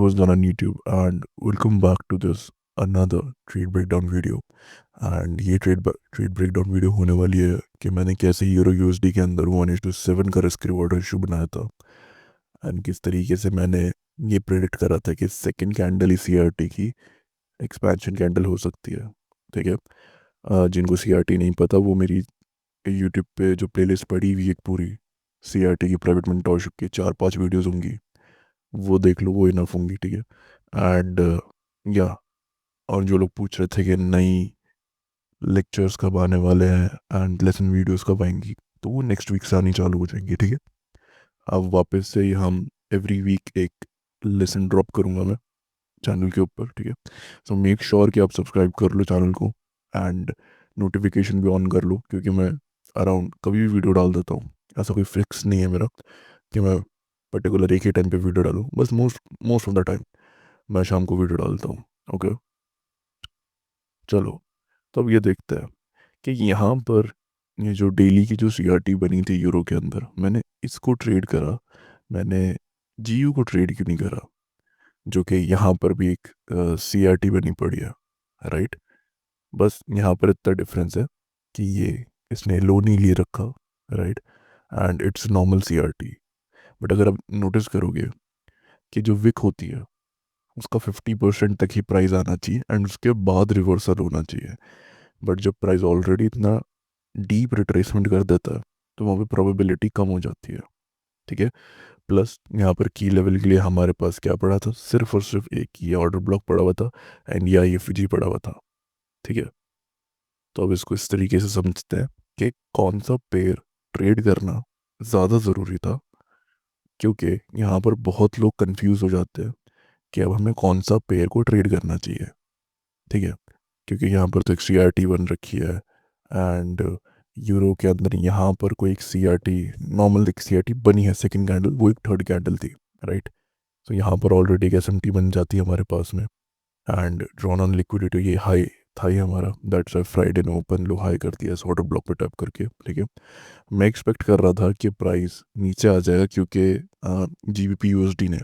what's going on YouTube and welcome back to this another trade breakdown video। And ये trade breakdown video होने वाली है कि मैंने कैसे यूरो यूएसडी के अंदर 1:7 का रिस्क रिवॉर्ड रेशियो बनाया था एंड किस तरीके से मैंने ये प्रेडिक्ट करा था कि सेकंड कैंडल ही सीआरटी की एक्सपेंशन कैंडल हो सकती है। ठीक है। जिनको सीआरटी नहीं पता वो मेरी यूट्यूब पे जो प्लेलिस्ट पड़ी हुई है एक पूरी सीआरटी की प्राइवेट मेंटरशिप की 4-5 वीडियोस होंगी, वो देख लो, वो इनफ होंगी। ठीक है। एंड या और जो लोग पूछ रहे थे कि नई लेक्चर्स कब आने वाले हैं एंड लेसन वीडियोस कब आएंगी, तो वो नेक्स्ट वीक से आनी चालू हो जाएंगी। ठीक है। अब वापस से हम एवरी वीक एक लेसन ड्रॉप करूँगा मैं चैनल के ऊपर। ठीक है। सो मेक श्योर कि आप सब्सक्राइब कर लो चैनल को एंड नोटिफिकेशन भी ऑन कर लो, क्योंकि मैं अराउंड कभी भी वीडियो डाल देता हूँ। ऐसा कोई फिक्स नहीं है मेरा कि मैं पर्टिकुलर एक ही टाइम पे वीडियो डालूँ, बस most most of the time मैं शाम को वीडियो डालता हूँ। ओके, चलो। तो अब ये देखते हैं कि यहाँ पर ये जो डेली की जो सीआरटी बनी थी यूरो के अंदर, मैंने इसको ट्रेड करा, मैंने जीयू को ट्रेड क्यों नहीं करा, जो कि यहाँ पर भी एक सीआरटी बनी पड़ी है। राइट। बस यहाँ पर इतना डिफरेंस है कि ये इसने लो नहीं लिए रखा। Right. And it's normal CRT. But अगर आप नोटिस करोगे कि जो विक होती है उसका 50% तक ही प्राइस आना चाहिए एंड उसके बाद रिवर्सल होना चाहिए। बट जब प्राइस ऑलरेडी इतना डीप रिट्रेसमेंट कर देता है तो वहाँ पे प्रोबेबिलिटी कम हो जाती है। ठीक है। प्लस यहाँ पर की लेवल के लिए हमारे पास क्या पड़ा था, सिर्फ और सिर्फ एक ये ऑर्डर ब्लॉक पड़ा हुआ था एंड या ये फिजी पड़ा हुआ था। ठीक है। तो अब इसको इस तरीके से समझते हैं कि कौन सा पेयर ट्रेड करना ज़्यादा ज़रूरी था, क्योंकि यहाँ पर बहुत लोग कंफ्यूज हो जाते हैं कि अब हमें कौन सा पेयर को ट्रेड करना चाहिए। ठीक है। क्योंकि यहाँ पर तो एक सीआरटी बन रखी है एंड यूरो के अंदर यहाँ पर कोई एक सीआरटी, नॉर्मल एक सीआरटी बनी है सेकंड कैंडल, वो एक थर्ड कैंडल थी। राइट। तो यहाँ पर ऑलरेडी एक एसएमटी बन जाती है हमारे पास में एंड ड्रॉन ऑन लिक्विडिटी ये हाई था ही हमारा। दैट्स फ्राइडे ने ओपन लो हाई कर दिया इस ऑर्डर ब्लॉक पे टैप करके। ठीक है। मैं एक्सपेक्ट कर रहा था कि प्राइस नीचे आ जाएगा, क्योंकि जीबीपी यूएसडी ने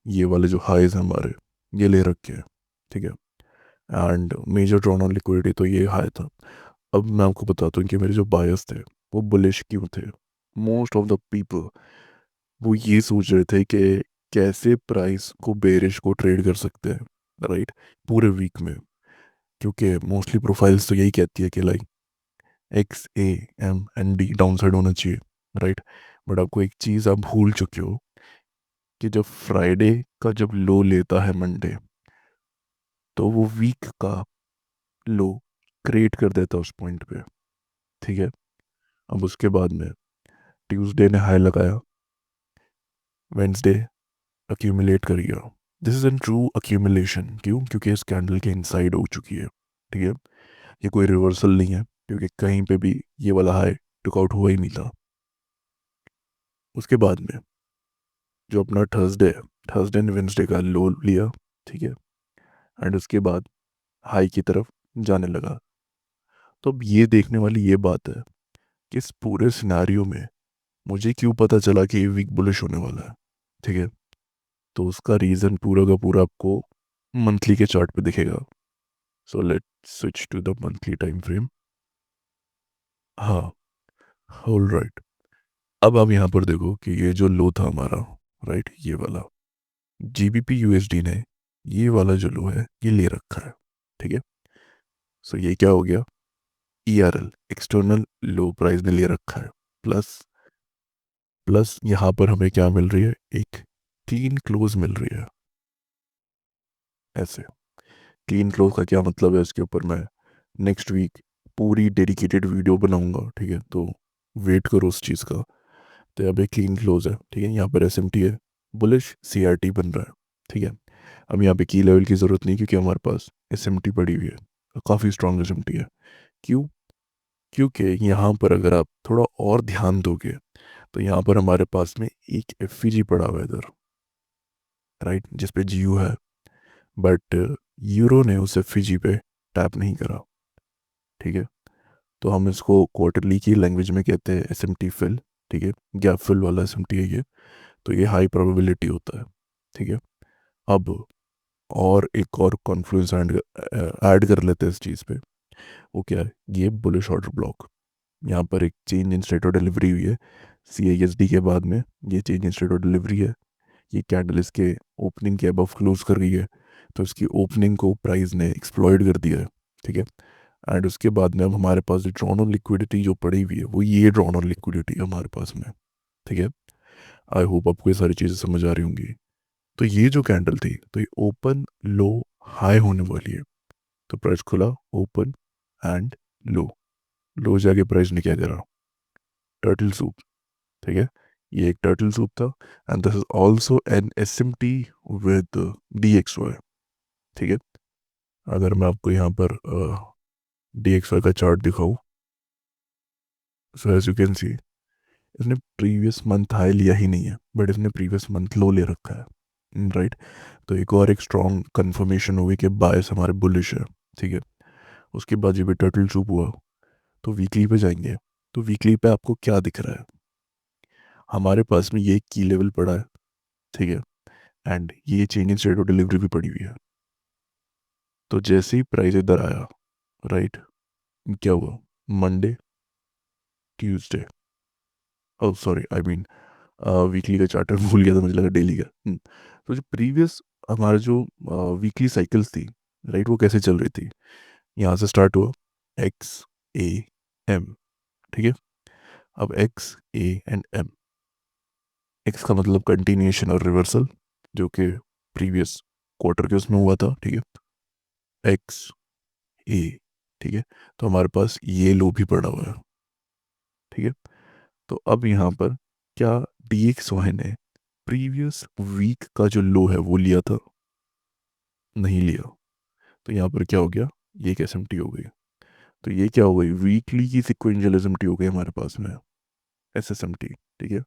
ये वाले जो हाईज हैं हमारे ये ले रखे हैं। ठीक है। And major drawn on liquidity तो ये हाई था। अब मैं आपको बताता हूँ कि मेरे जो बायर्स थे वो बुलिश क्यों थे। मोस्ट ऑफ द पीपल वो ये सोच रहे थे कि कैसे प्राइस को बेरिश को ट्रेड कर सकते हैं। राइट। पूरे वीक में, क्योंकि मोस्टली प्रोफाइल्स तो यही कहती है कि लाइक XAMND डाउन साइड होना चाहिए। राइट। बट आपको एक चीज़ आप भूल चुके हो कि जब फ्राइडे का जब लो लेता है मंडे, तो वो वीक का लो क्रिएट कर देता है उस पॉइंट पे। ठीक है। अब उसके बाद में ट्यूसडे ने हाई लगाया, वेंसडे अक्यूमुलेट कर गया। This is an true accumulation. क्यों? क्योंकि इस कैंडल के इनसाइड हो चुकी है। ठीक है। ये कोई रिवर्सल नहीं है, क्योंकि कहीं पे भी ये वाला हाई टुक आउट हुआ ही नहीं था। उसके बाद में जो अपना थर्सडे है, थर्सडे ने वेंसडे का लो लिया। ठीक है। एंड उसके बाद हाई की तरफ जाने लगा। तो अब ये देखने वाली ये बात है कि इस पूरे सिनारियो में मुझे क्यों पता चला कि ये वीक बुलिश होने वाला है। ठीक है। तो उसका रीज़न पूरा का पूरा आपको मंथली के चार्ट पे दिखेगा। So let switch to the monthly time frame. हाँ, ऑल राइट। अब आप यहाँ पर देखो कि ये जो लो था हमारा, राइट, ये वाला जीबीपी यूएसडी ने ये वाला जो लो है ये ले रखा है। ठीक है। सो ये क्या हो गया, ERL एक्सटर्नल लो प्राइस ने ले रखा है। प्लस प्लस यहाँ पर हमें क्या मिल रही है, एक क्लीन क्लोज मिल रही है। ऐसे क्लीन क्लोज का क्या मतलब है, इसके ऊपर मैं नेक्स्ट वीक पूरी डेडिकेटेड वीडियो बनाऊंगा। ठीक है। तो वेट करो उस चीज़ का। तो अब एक क्लीन क्लोज है। ठीक है। यहाँ पर SMT है, बुलिश CRT बन रहा है। ठीक है। अब यहाँ पे की लेवल की ज़रूरत नहीं, क्योंकि हमारे पास SMT पड़ी हुई है, काफ़ी स्ट्रॉन्ग SMT है। क्यों? क्योंकि यहाँ पर अगर आप थोड़ा और ध्यान दोगे तो यहाँ पर हमारे पास में एक FVG पड़ा हुआ है इधर, राइट, जिस पे GU है। बट यूरो ने उस FVG पे टैप नहीं करा। ठीक है। तो हम इसको क्वार्टरली की लैंग्वेज में कहते हैं SMT फिल। ठीक है। गैप फिल वाला SMT है ये। तो ये हाई प्रोबेबिलिटी होता है। ठीक है। अब और एक और कॉन्फ्लुएंस ऐड कर लेते हैं इस चीज़ पे। वो क्या है? ये बुलिश ऑर्डर ब्लॉक। यहाँ पर एक change in state of delivery हुई है CISD के बाद में। ये change in state of delivery है। ये कैंडल इसके ओपनिंग के अबव क्लोज कर गई है, तो इसकी ओपनिंग को प्राइस ने एक्सप्लॉइट कर दिया है। ठीक है। एंड उसके बाद में अब हमारे पास ड्रॉन ऑन लिक्विडिटी जो पड़ी हुई है वो ये ड्रॉन ऑन लिक्विडिटी है हमारे पास में। ठीक है। आई होप आपको ये सारी चीज़ें समझ आ रही होंगी। तो ये जो कैंडल थी, तो ये ओपन लो हाई होने वाली है। तो प्राइस खुला ओपन एंड लो। लो जाके प्राइस ने क्या करा? Turtle soup. ठीक है। ये एक टर्टल सूप था। And this is also an SMT with DXY। ठीक है। अगर मैं आपको यहाँ पर DXY का चार्ट दिखाऊं, so as you can see, इसने प्रीवियस मंथ हाई लिया ही नहीं है, बट इसने प्रीवियस मंथ लो ले रखा है। राइट। तो एक और एक स्ट्रॉन्ग कंफर्मेशन हुई कि बायस हमारे बुलिश है। ठीक है। उसके बाद जब ये टर्टल सूप हुआ, तो वीकली पे जाएंगे। तो वीकली पे आपको क्या दिख रहा है? हमारे पास में ये की लेवल पड़ा है। ठीक है। एंड ये change in state of delivery भी पड़ी हुई है। तो जैसे ही प्राइस इधर आया, राइट, क्या हुआ? Monday, Tuesday, oh sorry, I mean weekly का चार्टर भूल गया था, मुझे लगा डेली का। तो जो प्रीवियस हमारा जो वीकली साइकिल्स थी, राइट, वो कैसे चल रही थी? यहाँ से स्टार्ट हुआ XAM। ठीक है। अब XAM, एक्स का मतलब कंटिन्यूएशन और रिवर्सल, जो कि प्रीवियस क्वार्टर के उसमें हुआ था। ठीक है। XA। ठीक है। तो हमारे पास ये लो भी पड़ा हुआ है। ठीक है। तो अब यहाँ पर क्या DXY ने प्रीवियस वीक का जो लो है वो लिया था? नहीं लिया। तो यहाँ पर क्या हो गया? ये एक SMT हो गई। तो ये क्या हो गई? वीकली की सिक्वेंशियल SMT हो गई हमारे पास में, SSMT। ठीक है।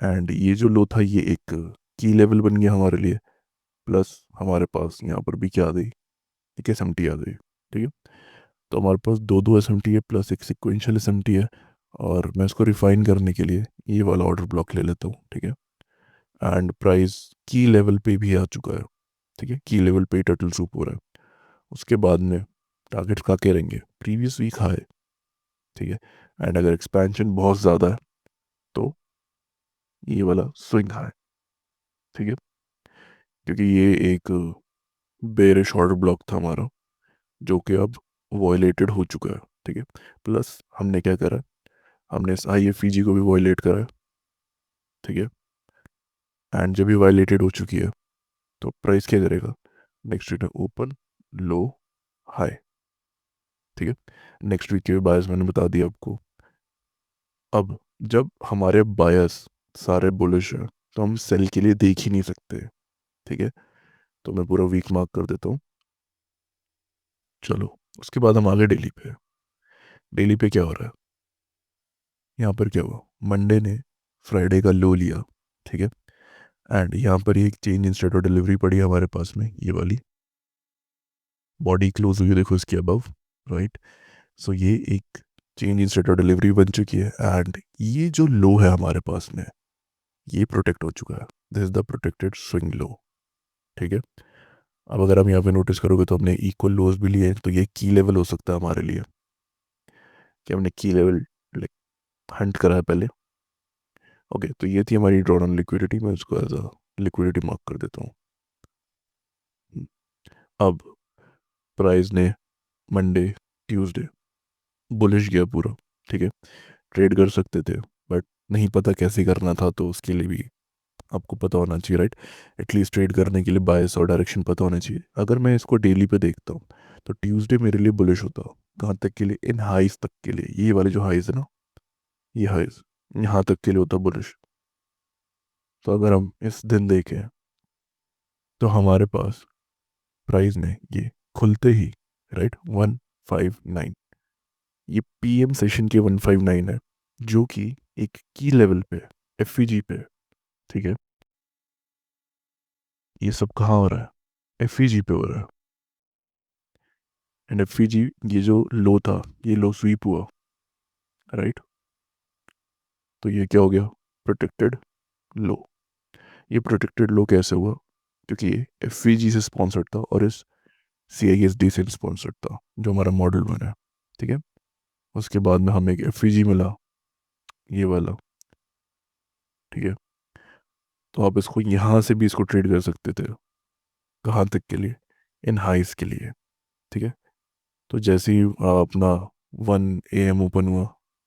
एंड ये जो लो था ये एक की लेवल बन गया हमारे लिए। प्लस हमारे पास यहाँ पर भी क्या आ गई? एक SMT आ गई। ठीक है। तो हमारे पास दो दो SMT है प्लस एक सिक्वेंशियल SMT है। और मैं इसको रिफाइन करने के लिए ये वाला ऑर्डर ब्लॉक ले लेता हूँ। ठीक है। एंड प्राइस की लेवल पे भी आ चुका है। ठीक है। की लेवल पे टर्टल सूप हो रहा है। उसके बाद में टारगेट्स का के रहेंगे? Previous week high. ठीक है। एंड अगर एक्सपेंशन बहुत ज़्यादा है तो ये वाला स्विंग हाई। ठीक है। क्योंकि ये एक बेरिश ऑर्डर ब्लॉक था हमारा, जो कि अब वॉयलेटेड हो चुका है। ठीक है। प्लस हमने क्या करा? हमने इस IFEG को भी वॉयलेट करा है। ठीक है। एंड जब भी वायलेटेड हो चुकी है, तो प्राइस क्या करेगा? नेक्स्ट वीक में ओपन लो हाई। ठीक है। नेक्स्ट वीक के बायस मैंने बता दिया आपको। अब जब हमारे बायस सारे बुलिश हैं, तो हम सेल के लिए देख ही नहीं सकते। ठीक है। तो मैं पूरा वीक मार्क कर देता हूँ। चलो, उसके बाद हम आगे डेली पे। डेली पे क्या हो रहा है? यहाँ पर क्या हुआ? मंडे ने फ्राइडे का लो लिया। ठीक है। एंड यहाँ पर एक change in state of delivery पड़ी है हमारे पास में, ये वाली बॉडी क्लोज हुई है, देखो इसके अबव। राइट। सो ये एक change in state of delivery बन चुकी है। एंड ये जो लो है हमारे पास में, ये प्रोटेक्ट हो चुका है। This is the protected swing low. ठीक है। अब अगर हम यहाँ पे नोटिस करोगे तो हमने इक्वल लोज भी लिए हैं, तो ये की लेवल हो सकता है हमारे लिए कि हमने की लेवल लाइक हंट करा है पहले। ओके। तो ये थी हमारी ड्रॉन ऑन लिक्विडिटी। मैं उसको एज अ लिक्विडिटी मार्क कर देता हूँ। अब प्राइस ने मंडे, ट्यूसडे बुलिश गया पूरा। ठीक है। ट्रेड कर सकते थे, बट नहीं पता कैसे करना था, तो उसके लिए भी आपको पता होना चाहिए, राइट। एटलीस्ट ट्रेड करने के लिए बायस और डायरेक्शन पता होना चाहिए। अगर मैं इसको डेली पे देखता हूँ, तो ट्यूसडे मेरे लिए बुलिश होता। कहाँ तक के लिए? इन हाइज तक के लिए। ये वाले जो हाइज है ना, ये हाइज यहाँ तक के लिए होता बुलिश। तो अगर हम इस दिन देखें, तो हमारे पास प्राइस ने ये खुलते ही, राइट, 159, ये PM सेशन के 159 है, जो कि एक की लेवल पे, FEG पे। ठीक है। ये सब कहाँ हो रहा है? FEG पे हो रहा है। एंड FEG, ये जो लो था, ये लो स्वीप हुआ, राइट। तो ये क्या हो गया? प्रोटेक्टेड लो। ये प्रोटेक्टेड लो कैसे हुआ? क्योंकि ये एफ से स्पॉन्सर्ड था और इस CISD से स्पॉन्सर्ड था, जो हमारा मॉडल 1 है। ठीक है, उसके बाद में हमें एक एफ मिला, ये वाला। ठीक है, तो आप इसको यहाँ से भी इसको ट्रेड कर सकते थे। कहाँ तक के लिए? इन हाइस के लिए। ठीक है, तो जैसे ही अपना 1 AM ओपन हुआ,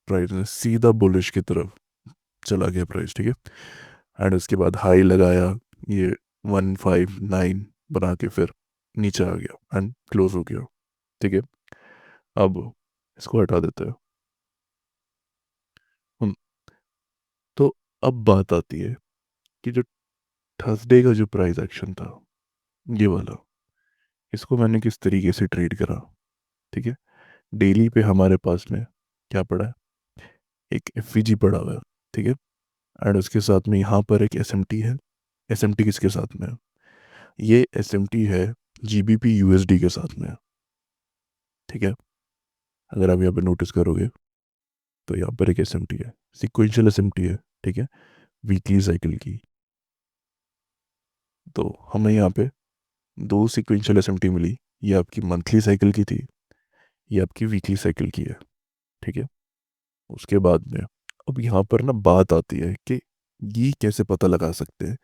प्राइस ने सीधा बुलिश की तरफ चला गया प्राइस। ठीक है, एंड उसके बाद हाई लगाया, ये 159 बना के फिर नीचे आ गया एंड क्लोज हो गया। ठीक है, अब इसको हटा देते हैं हम। तो अब बात आती है कि जो थर्सडे का जो प्राइस एक्शन था, ये वाला, इसको मैंने किस तरीके से ट्रेड करा। ठीक है, डेली पे हमारे पास में क्या पड़ा है? एक एफ पड़ा हुआ है। ठीक है, एंड उसके साथ में यहाँ पर एक SMT है। SMT किसके साथ में है? ये SMT है GBP USD के साथ में है। ठीक है, अगर आप यहाँ पे नोटिस करोगे तो यहाँ पर एक SMT है, सिक्वेंशियल SMT है। ठीक है, वीकली साइकिल की। तो हमें यहाँ पे दो सिक्वेंशियल SMT मिली। ये आपकी मंथली साइकिल की थी, ये आपकी वीकली साइकिल की है। ठीक है, उसके बाद में अब यहाँ पर ना बात आती है कि ये कैसे पता लगा सकते हैं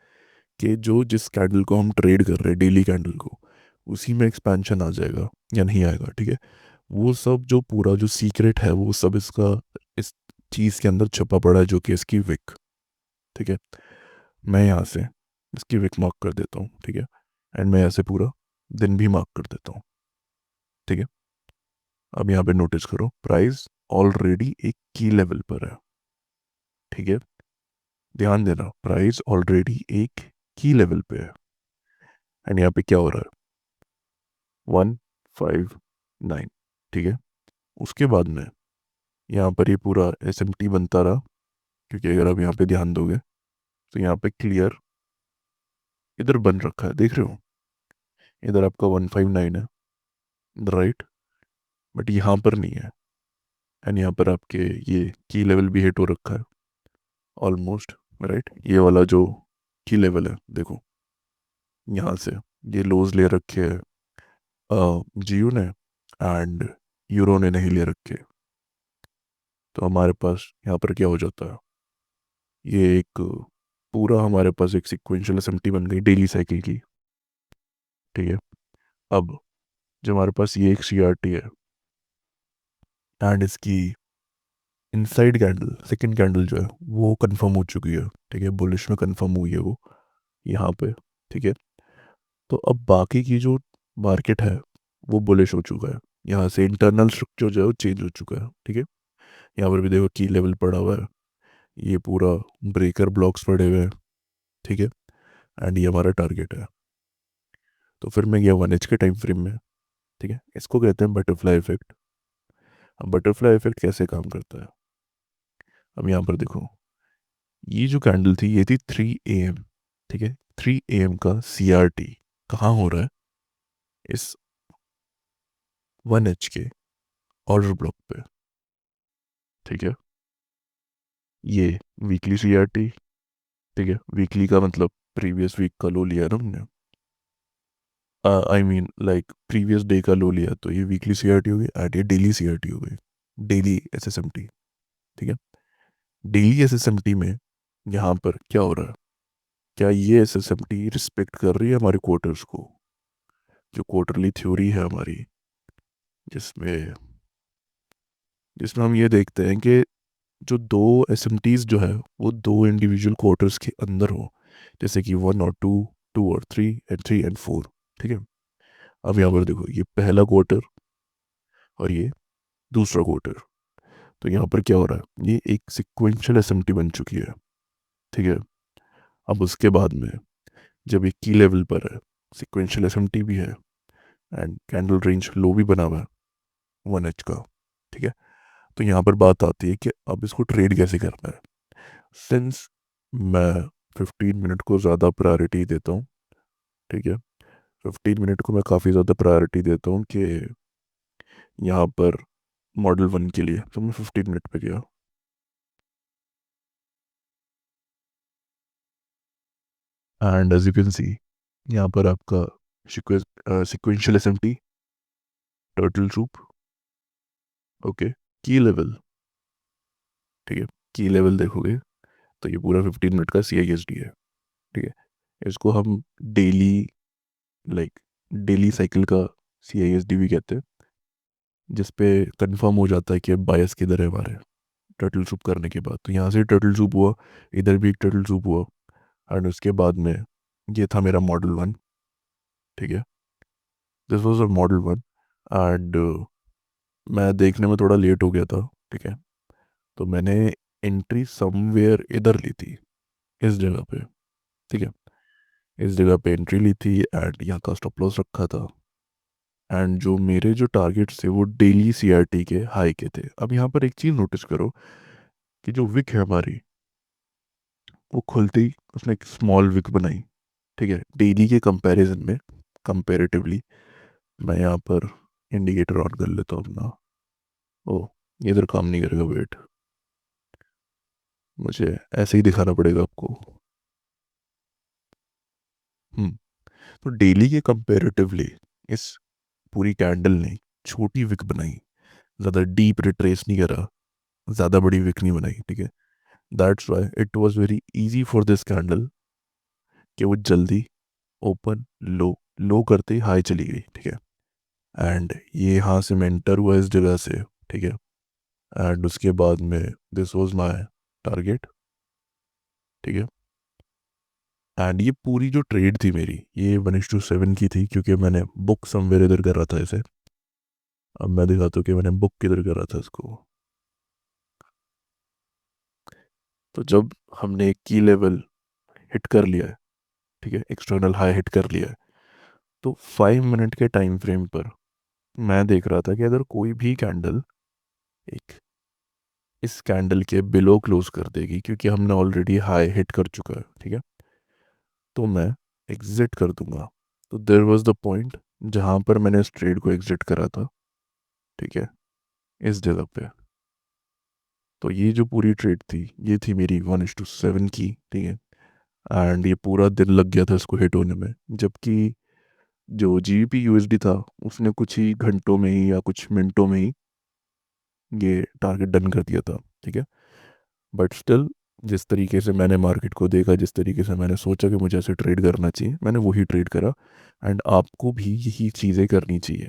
कि जो जिस कैंडल को हम ट्रेड कर रहे हैं, डेली कैंडल को, उसी में एक्सपेंशन आ जाएगा या नहीं आएगा। ठीक है, वो सब जो पूरा जो सीक्रेट है वो सब इसका इस चीज़ के अंदर छुपा पड़ा है, जो कि इसकी विक। ठीक है, मैं यहाँ से इसकी विक मार्क कर देता हूँ। ठीक है, एंड मैं ऐसे पूरा दिन भी मार्क कर देता हूँ। ठीक है, अब यहाँ पे नोटिस करो, प्राइस ऑलरेडी एक की लेवल पर है। ठीक है, ध्यान देना, प्राइस ऑलरेडी एक की लेवल पे है। एंड यहाँ पे क्या हो रहा है? 159। ठीक है, उसके बाद में यहाँ पर ये पूरा SMT बनता रहा, क्योंकि अगर आप यहाँ पे ध्यान दोगे तो यहाँ पे क्लियर इधर बन रखा है, देख रहे हो? इधर आपका 159 है, राइट, बट यहाँ पर नहीं है। एंड यहाँ पर आपके ये की लेवल भी हिट हो रखा है ऑलमोस्ट, राइट। ये वाला जो की लेवल है, देखो यहाँ से ये लोज ले रखे हैं GU ने, एंड यूरो ने नहीं ले रखे। तो हमारे पास यहाँ पर क्या हो जाता है? ये एक पूरा हमारे पास एक सिक्वेंशियल SMT बन गई डेली साइकिल की। ठीक है, अब जो हमारे पास ये एक CRT है, एंड इसकी इनसाइड कैंडल, सेकंड कैंडल जो है वो कंफर्म हो चुकी है। ठीक है, बुलिश में कंफर्म हुई है वो यहाँ पे। ठीक है, तो अब बाकी की जो मार्केट है वो बुलिश हो चुका है। यहाँ से इंटरनल स्ट्रक्चर जो है वो चेंज हो चुका है। ठीक है, यहाँ पर भी देखो की लेवल पड़ा हुआ है, ये पूरा ब्रेकर ब्लॉक्स पड़े हुए हैं। ठीक है, एंड ये हमारा टारगेट है। तो फिर मैं गया 1H के टाइम फ्रेम में। ठीक है, इसको कहते हैं बटरफ्लाई इफेक्ट। अब बटरफ्लाई इफेक्ट कैसे काम करता है? अब यहाँ पर देखो, ये जो कैंडल थी ये थी 3 AM। ठीक है, 3 AM का CRT कहाँ हो रहा है? इस 1H के ऑर्डर ब्लॉक पे। ठीक है, ये वीकली CRT। ठीक है, वीकली का मतलब प्रीवियस वीक का लो लिया है ना हमने, I mean like previous day का लो लिया, तो ये वीकली CRT हो गई, एंड ये डेली CRT हो गई, डेली SSMT। ठीक है, डेली SSMT में यहाँ पर क्या हो रहा है? क्या ये SSMT रिस्पेक्ट कर रही है हमारे क्वार्टर्स को? जो क्वार्टरली थ्योरी है हमारी, जिसमें जिसमें हम ये देखते हैं कि जो दो SMTs जो है वो दो इंडिविजुअल क्वार्टर्स के अंदर हो, जैसे कि 1 और 2, 2 और 3, एंड 3 और 4। ठीक है, अब यहाँ पर देखो, ये पहला क्वार्टर और ये दूसरा क्वार्टर। तो यहाँ पर क्या हो रहा है? ये एक सिक्वेंशियल SMT बन चुकी है। ठीक है, अब उसके बाद में जब ये की लेवल पर है, सिक्वेंशियल SMT भी है, एंड कैंडल रेंज लो भी बना हुआ है 1H का। ठीक है, तो यहाँ पर बात आती है कि अब इसको ट्रेड कैसे करना है। सिंस मैं 15 मिनट को ज़्यादा प्रायोरिटी देता हूँ। ठीक है, 15 मिनट को मैं काफ़ी ज़्यादा प्रायोरिटी देता हूँ कि यहाँ पर मॉडल 1 के लिए, तो मैं 15 मिनट पे गया। And as you can see, यहाँ पर आपका sequential SMT, turtle soup, okay, key level, ठीक है, की लेवल देखोगे तो ये पूरा 15 मिनट का CISD है, ठीक है। इसको हम डेली, लाइक डेली साइकिल का CISD भी कहते हैं, जिसपे कंफर्म हो जाता है कि बायस किधर है हमारे टर्टल सूप करने के बाद। तो यहाँ से टर्टल सूप हुआ, इधर भी एक टर्टल सूप हुआ, एंड उसके बाद में ये था मेरा मॉडल 1, ठीक है। This was a model 1, and मैं देखने में थोड़ा लेट हो गया था, ठीक है। तो मैंने एंट्री समवेयर इधर ली थी, इस जगह पे, ठीक है। इस जगह पे एंट्री ली थी एंड यहाँ का स्टॉप लॉस रखा था, एंड जो टारगेट्स थे वो डेली CRT के हाई के थे। अब यहाँ पर एक चीज़ नोटिस करो कि जो विक है हमारी, वो खुलते ही उसने एक स्मॉल विक बनाई, ठीक है, डेली के कंपैरिजन में, कंपैरेटिवली। मैं यहाँ पर इंडिकेटर ऑन कर लेता हूँ अपना। ओ, ये इधर काम नहीं करेगा, वेट, मुझे ऐसे ही दिखाना पड़ेगा आपको। हम्म तो डेली के कंपैरेटिवली इस पूरी कैंडल ने छोटी विक बनाई, ज़्यादा डीप रिट्रेस नहीं करा, ज़्यादा बड़ी विक नहीं बनाई, ठीक है। That's why it was very easy for this candle कि वो जल्दी ओपन लो, लो करते ही हाई चली गई, ठीक है। एंड ये यहाँ से मैं एंटर हुआ इस जगह से, ठीक है। एंड उसके बाद में दिस वाज माय टारगेट, ठीक है। एंड ये पूरी जो ट्रेड थी मेरी, ये 1:7 की थी, क्योंकि मैंने बुक समवेयर इधर कर रहा था इसे। अब मैं दिखाता हूँ कि मैंने बुक किधर कर रहा था इसको। तो जब हमने की लेवल हिट कर लिया है, ठीक है, एक्सटर्नल हाई हिट कर लिया है, तो 5 मिनट के टाइम फ्रेम पर मैं देख रहा था कि अगर कोई भी कैंडल एक इस कैंडल के बिलो क्लोज कर देगी, क्योंकि हमने ऑलरेडी हाई हिट कर चुका है, ठीक है, तो मैं एग्जिट कर दूंगा। तो देर वॉज द पॉइंट जहाँ पर मैंने इस ट्रेड को एग्जिट करा था, ठीक है, इस जगह पे। तो ये जो पूरी ट्रेड थी, ये थी मेरी 1:7 की, ठीक है। एंड ये पूरा दिन लग गया था इसको हिट होने में, जबकि जो GBP USD था उसने कुछ ही घंटों में ही या कुछ मिनटों में ही ये टारगेट डन कर दिया था, ठीक है। बट स्टिल, जिस तरीके से मैंने मार्केट को देखा, जिस तरीके से मैंने सोचा कि मुझे ऐसे ट्रेड करना चाहिए, मैंने वही ट्रेड करा। एंड आपको भी यही चीज़ें करनी चाहिए,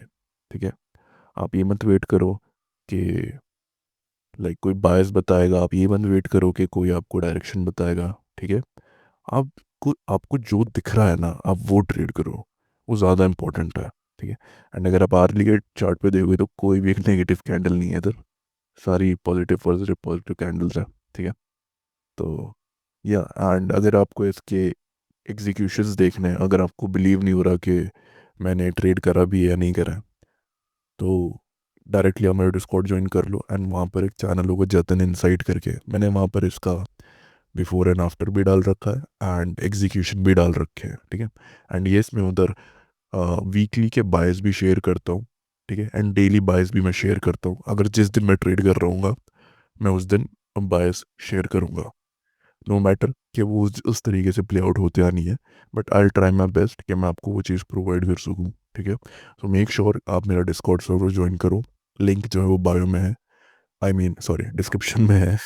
ठीक है। आप ये मत वेट करो कि लाइक कोई बायस बताएगा, आप ये मत वेट करो कि कोई आपको डायरेक्शन बताएगा, ठीक है। आपको आपको जो दिख रहा है ना, आप वो ट्रेड करो, वो ज़्यादा इंपॉर्टेंट है, ठीक है। एंड अगर आप आर्ली के चार्ट पे देखोगे तो कोई भी एक नेगेटिव कैंडल नहीं है इधर, सारी पॉजिटिव पॉजिटिव पॉजिटिव कैंडल्स हैं, ठीक है। तो या एंड अगर आपको इसके एग्जीक्यूशंस देखने हैं, अगर आपको बिलीव नहीं हो रहा कि मैंने ट्रेड करा भी है या नहीं करा है, तो डायरेक्टली हमारे डिस्कॉर्ड ज्वाइन कर लो। एंड वहाँ पर एक चैनल होगा जतन इनसाइट करके, मैंने वहाँ पर इसका बिफोर एंड आफ्टर भी डाल रखा है एंड एग्जीक्यूशन भी डाल रखे हैं, ठीक है। एंड ये इसमें उधर वीकली के बायस भी शेयर करता हूँ, ठीक है, एंड डेली बायस भी मैं शेयर करता हूँ। अगर जिस दिन मैं ट्रेड कर रहा हूँ मैं उस दिन बायस शेयर करूँगा, नो मैटर कि वो उस तरीके से प्ले आउट होते या नहीं है, but I try my best कि मैं आपको वो चीज़ प्रोवाइड कर सकूँ, ठीक है। तो मेक श्योर आप मेरा डिस्कॉर्ड सर्वर ज्वाइन करो, लिंक जो है वो बायो में है, आई मीन सॉरी डिस्क्रिप्शन में है।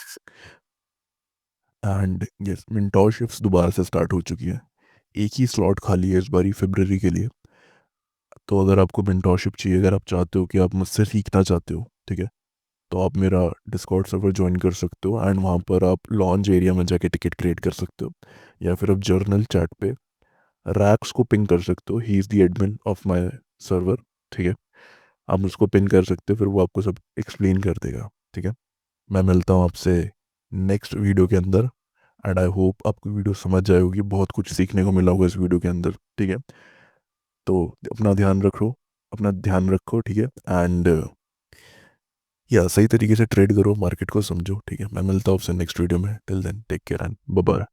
एंड यस, मिंटोशिप्स दोबारा से स्टार्ट हो चुकी है, एक ही स्लॉट खाली है इस बारी फरवरी के लिए। तो अगर आपको मिंटोशिप चाहिए, अगर आप चाहते हो कि आप मुझसे सीखना चाहते हो, ठीक है, तो आप मेरा डिस्कॉर्ड सर्वर ज्वाइन कर सकते हो, एंड वहाँ पर आप लॉन्च एरिया में जाके टिकट क्रिएट कर सकते हो, या फिर आप जर्नल चैट पे रैक्स को पिंग कर सकते हो, he is the admin of my server, ठीक है। आप उसको पिन कर सकते हो, फिर वो आपको सब एक्सप्लेन कर देगा, ठीक है। मैं मिलता हूँ आपसे नेक्स्ट वीडियो के अंदर, एंड आई होप आपको वीडियो समझ जाए होगी, बहुत कुछ सीखने को मिला होगा इस वीडियो के अंदर, ठीक है। तो अपना ध्यान रखो, ठीक है। एंड या सही तरीके से ट्रेड करो, मार्केट को समझो, ठीक है। मैं मिलता हूँ आपसे नेक्स्ट वीडियो में, till then take care and bye bye.